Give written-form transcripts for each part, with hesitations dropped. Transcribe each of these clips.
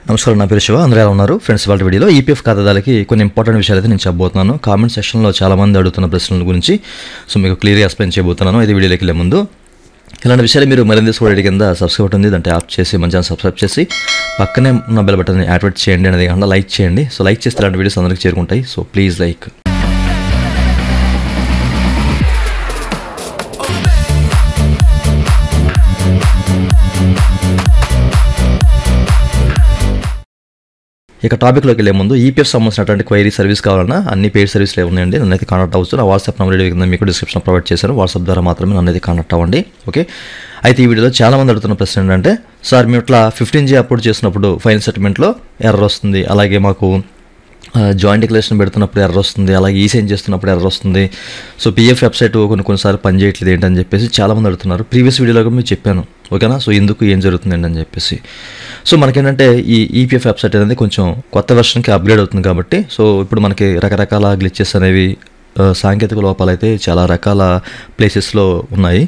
నమస్కారం, నా పేరు శివ. అందరూ ఎలా ఉన్నారు ఫ్రెండ్స్? వాళ్ళ వీడియోలో ఈపీఎఫ్ ఖాతాదారులకి కొన్ని ఇంపార్టెంట్ విషయాలు అయితే నేను చెప్పబోతున్నాను. కామెంట్ సెక్షన్లో చాలామంది అడుగుతున్న ప్రశ్నల గురించి మీకు క్లియర్గా ఎక్స్ప్లెయిన్ చేయబోతున్నాను. ఇది వీడియోలోకి వెళ్ళే ముందు ఇలాంటి విషయాలు మీరు మరింత చూడడం కింద సబ్స్క్రైబ్ ఉంటుంది, దాంట్లో యాప్ చేసి మంచిగా సబ్స్క్రైబ్ చేసి పక్కనే ఉన్న బెల్ బటన్ని యాక్టివేట్ చేయండి, అనేది కాకుండా లైక్ చేయండి. సో లైక్ చేస్తే ఇలాంటి వీడియోస్ అందరికీ చేరుకుంటాయి. So please like. ఇక టాపిక్లోకి వెళ్ళే ముందు ఈపీఎఫ్ సంబంధించినటువంటి క్వైరీ సర్వీస్ కావాలన్నా అన్ని పెయిడ్ సర్వీస్లు ఉన్నాయండి. నన్ను అయితే కాంటాక్ట్ అవ్వచ్చు. నా వాట్సాప్ నెంబర్ కింద మీకు డిస్క్రిప్షన్ ప్రొవైడ్ చేశాను. వాట్సాప్ ద్వారా మాత్రమే నన్ను అయితే కాంటాక్ట్ అవ్వండి. ఓకే, అయితే ఈ వీడియోలో చాలామంది అడుగుతున్న ప్రశ్న ఏంటంటే, సార్ మేము ఇట్లా 15G అప్లోడ్ చేసినప్పుడు ఫైన్ సెటిల్మెంట్లో ఎర్రర్ వస్తుంది, అలాగే మాకు జాయింట్ డిక్లరేషన్ పెడుతున్నప్పుడు ఎర్రర్ వస్తుంది, అలాగే ఈసైన్ చేస్తున్నప్పుడు ఎర్రర్ వస్తుంది, సో పీఎఫ్ వెబ్సైట్ కొన్నిసార్లు పనిచేయట్లేదు ఏంటని చెప్పేసి చాలామంది అడుగుతున్నారు. ప్రీవియస్ వీడియోలో కూడా మీకు చెప్పాను, ఓకేనా? సో ఎందుకు ఏం జరుగుతుందండి అని చెప్పేసి. సో మనకేంటంటే ఈ ఈపీఎఫ్ వెబ్సైట్ అనేది కొంచెం కొత్త వెర్షన్కి అప్గ్రేడ్ అవుతుంది కాబట్టి, సో ఇప్పుడు మనకి రకరకాల గ్లిచెస్ అనేవి, సాంకేతిక లోపాలు అయితే చాలా రకాల ప్లేసెస్లో ఉన్నాయి.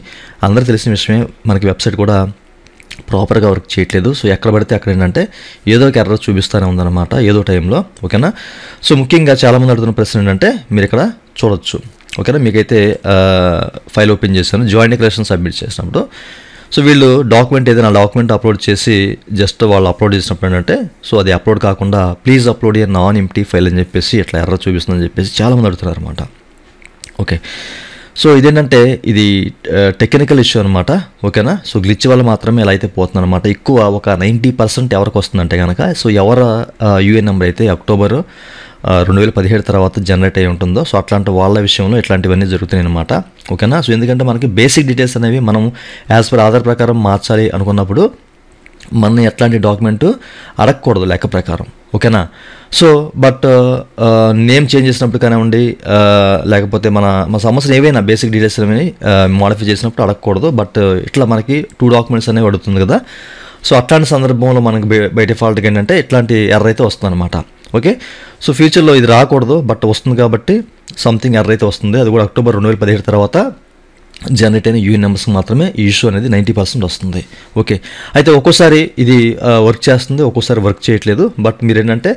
అందరూ తెలిసిన విషయమే, మనకి వెబ్సైట్ కూడా ప్రాపర్గా వర్క్ చేయట్లేదు. సో ఎక్కడ పడితే అక్కడ ఏంటంటే ఏదో ఒక ఎర్రర్ చూపిస్తూనే ఉందన్నమాట ఏదో టైంలో, ఓకేనా? సో ముఖ్యంగా చాలామంది అడుగుతున్న ప్రశ్న ఏంటంటే, మీరు ఇక్కడ చూడొచ్చు, ఓకేనా? మీకైతే ఫైల్ ఓపెన్ చేశాను, జాయింట్ డిక్లరేషన్ సబ్మిట్ చేసినప్పుడు. సో వీళ్ళు డాక్యుమెంట్ ఏదైనా డాక్యుమెంట్ అప్లోడ్ చేసి జస్ట్ వాళ్ళు అప్లోడ్ చేసినప్పుడు ఏంటంటే, సో అది అప్లోడ్ కాకుండా please upload A non empty file అని చెప్పేసి ఇట్లా ఎర్రర్ చూపిస్తుందని చెప్పేసి చాలామంది అడుగుతున్నారు అనమాట. ఓకే, సో ఇదేంటంటే ఇది టెక్నికల్ ఇష్యూ అనమాట, ఓకేనా? సో గ్లిచ్ వల్ల మాత్రమే ఎలా అయితే పోతుంది అనమాట. ఎక్కువ ఒక 90% ఎవరికి వస్తుందంటే కనుక, సో ఎవరు యూఏఎన్ నెంబర్ అయితే అక్టోబర్ 2017 తర్వాత జనరేట్ అయి ఉంటుందో, సో అట్లాంటి వాళ్ళ విషయంలో ఇట్లాంటివన్నీ జరుగుతున్నాయి అనమాట, ఓకేనా? సో ఎందుకంటే మనకి బేసిక్ డీటెయిల్స్ అనేవి మనం యాజ్ పర్ ఆధార్ ప్రకారం మార్చాలి అనుకున్నప్పుడు మన ఎట్లాంటి డాక్యుమెంట్ అడగకూడదు లెక్క ప్రకారం, ఓకేనా? సో బట్ నేమ్ చేంజ్ చేసినప్పుడు కానివ్వండి, లేకపోతే మన సమస్యలు ఏవైనా బేసిక్ డీటెయిల్స్ అనేవి మోడిఫై చేసినప్పుడు అడగకూడదు. బట్ ఇట్లా మనకి 2 డాక్యుమెంట్స్ అనేవి అడుగుతుంది కదా. సో అట్లాంటి సందర్భంలో మనకి బై డిఫాల్ట్గా ఏంటంటే ఇట్లాంటి ఎర్రర్ అయితే వస్తుంది అనమాట. ఓకే, సో ఫ్యూచర్లో ఇది రాకూడదు, బట్ వస్తుంది కాబట్టి సంథింగ్ ఎర్రర్ అయితే వస్తుంది. అది కూడా అక్టోబర్ 2017 తర్వాత జనరేట్ అయిన యూఏఎన్ నెంబర్స్కి మాత్రమే ఈ ఇష్యూ అనేది 90% వస్తుంది. ఓకే, అయితే ఒక్కోసారి ఇది వర్క్ చేస్తుంది, ఒక్కోసారి వర్క్ చేయట్లేదు. బట్ మీరు ఏంటంటే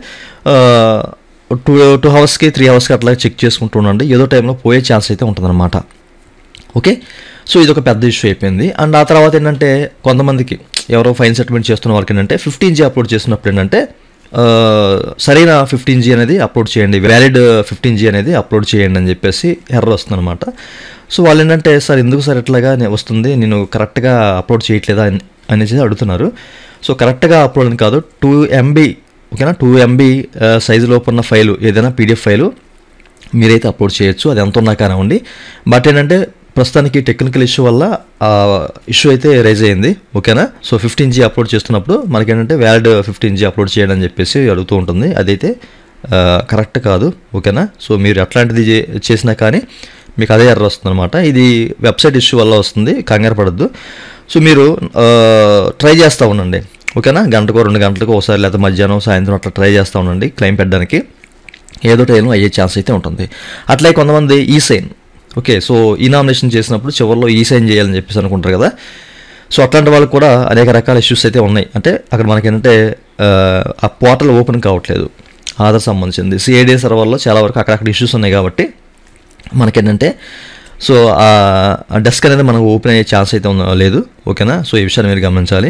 2 అవర్స్కి 3 అవర్స్కి అట్లా చెక్ చేసుకుంటూ ఉండండి, ఏదో టైంలో పోయే ఛాన్స్ అయితే ఉంటుందన్నమాట. ఓకే, సో ఇది ఒక పెద్ద ఇష్యూ అయిపోయింది. అండ్ ఆ తర్వాత ఏంటంటే కొంతమందికి ఎవరో ఫైన్ సెటిల్మెంట్ చేస్తున్న వాళ్ళకి ఏంటంటే 15G అప్లోడ్ చేసినప్పుడు ఏంటంటే సరైన 15G అనేది అప్లోడ్ చేయండి, వ్యాలిడ్ 15G అనేది అప్లోడ్ చేయండి అని చెప్పేసి ఎర్రర్ వస్తుంది అనమాట. సో వాళ్ళు ఏంటంటే, సార్ ఎందుకు సార్ ఎట్లాగా వస్తుంది, నేను కరెక్ట్గా అప్లోడ్ చేయట్లేదా అనేసి అడుగుతున్నారు. సో కరెక్ట్గా అప్లోడ్ అని కాదు, 2 MB, ఓకేనా? 2 MB సైజులో ఉన్న ఫైలు ఏదైనా పీడిఎఫ్ ఫైలు మీరైతే అప్లోడ్ చేయొచ్చు, అది ఎంత ఉన్నా కానివ్వండి. బట్ ఏంటంటే ప్రస్తుతానికి టెక్నికల్ ఇష్యూ వల్ల ఇష్యూ అయితే రైజ్ అయ్యింది, ఓకేనా? సో 15G అప్లోడ్ చేస్తున్నప్పుడు మనకేంటంటే వ్యాలిడ్ 15G అప్లోడ్ చేయండి అని చెప్పేసి అడుగుతూ ఉంటుంది. అదైతే కరెక్ట్ కాదు, ఓకేనా? సో మీరు అట్లాంటిది చేసినా కానీ మీకు అదే ఎర్రర్ వస్తుంది అనమాట. ఇది వెబ్సైట్ ఇష్యూ వల్ల వస్తుంది, కంగారు పడద్దు. సో మీరు ట్రై చేస్తూ ఉండండి, ఓకేనా? గంటకో 2 గంటలకు ఒకసారి, లేదా మధ్యాహ్నం సాయంత్రం అట్లా ట్రై చేస్తూ ఉండండి. క్లెయిమ్ పెట్టడానికి ఏదో టైంలో అయ్యే ఛాన్స్ అయితే ఉంటుంది. అట్లే కొంతమంది ఈసైన్, ఓకే, సో ఈ నామినేషన్ చేసినప్పుడు చివరిలో ఈసైన్ చేయాలని చెప్పేసి అనుకుంటారు కదా. సో అట్లాంటి వాళ్ళకి కూడా అనేక రకాల ఇష్యూస్ అయితే ఉన్నాయి. అంటే అక్కడ మనకేంటంటే ఆ పోర్టల్ ఓపెన్ కావట్లేదు, ఆధార్ సంబంధించింది సిఐడి సర్వర్లో చాలా వరకు అక్కడక్కడ ఇష్యూస్ ఉన్నాయి కాబట్టి మనకేంటంటే సో ఆ డెస్క్ అనేది మనకు ఓపెన్ అయ్యే ఛాన్స్ అయితే లేదు, ఓకేనా? సో ఈ విషయాన్ని మీరు గమనించాలి.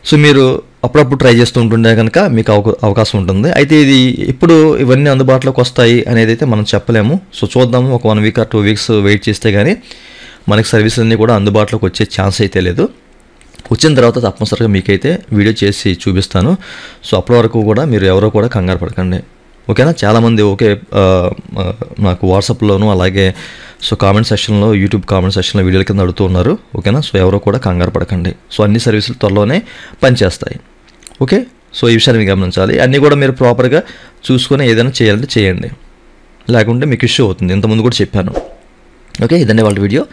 సో మీరు అప్పుడప్పుడు ట్రై చేస్తూ ఉంటుండే కనుక మీకు అవకాశం ఉంటుంది. అయితే ఇది ఇప్పుడు ఇవన్నీ అందుబాటులోకి వస్తాయి అనేది అయితే మనం చెప్పలేము. సో చూద్దాము, ఒక 1 వీక్ or 2 వీక్స్ వెయిట్ చేస్తే కానీ మనకి సర్వీసులు అన్నీ కూడా అందుబాటులోకి వచ్చే ఛాన్స్ అయితే లేదు. వచ్చిన తర్వాత తప్పనిసరిగా మీకైతే వీడియో చేసి చూపిస్తాను. సో అప్పటి వరకు కూడా మీరు ఎవరో కూడా కంగారు పడకండి, ఓకేనా? చాలామంది ఓకే నాకు వాట్సాప్లోను అలాగే సో కామెంట్ సెక్షన్లో, యూట్యూబ్ కామెంట్ సెక్షన్లో వీడియోల కింద అడుగుతూ ఉన్నారు, ఓకేనా? సో ఎవరో కూడా కంగారు పడకండి. సో అన్ని సర్వీసులు త్వరలోనే పనిచేస్తాయి, ఓకే? సో ఈ విషయాన్ని గమనించాలి. అన్నీ కూడా మీరు ప్రాపర్గా చూసుకొని ఏదైనా చేయాలంటే చేయండి, లేకుంటే మీకు ఇష్యూ అవుతుంది. ఇంతకుముందు కూడా చెప్పాను, ఓకే? ఇదండి వాళ్ళ వీడియో.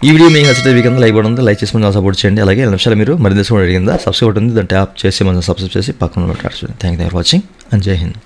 ఈ వీడియో మీకు నచ్చితే వీకెండ్ లైక్ కూడా ఉంది, లైక్ చేసి మనం సపోర్ట్ చేయండి. అలాగే 2 నిమిషాలు మీరు మరింత అడిగిందా సబ్స్క్రైబ్ ఉంటుంది, దాన్ని ట్యాప్ చేసి మనం సబ్స్క్రైబ్ చేసి పక్కన పెట్టాల్సి. Thank you for watching and జై హింద్.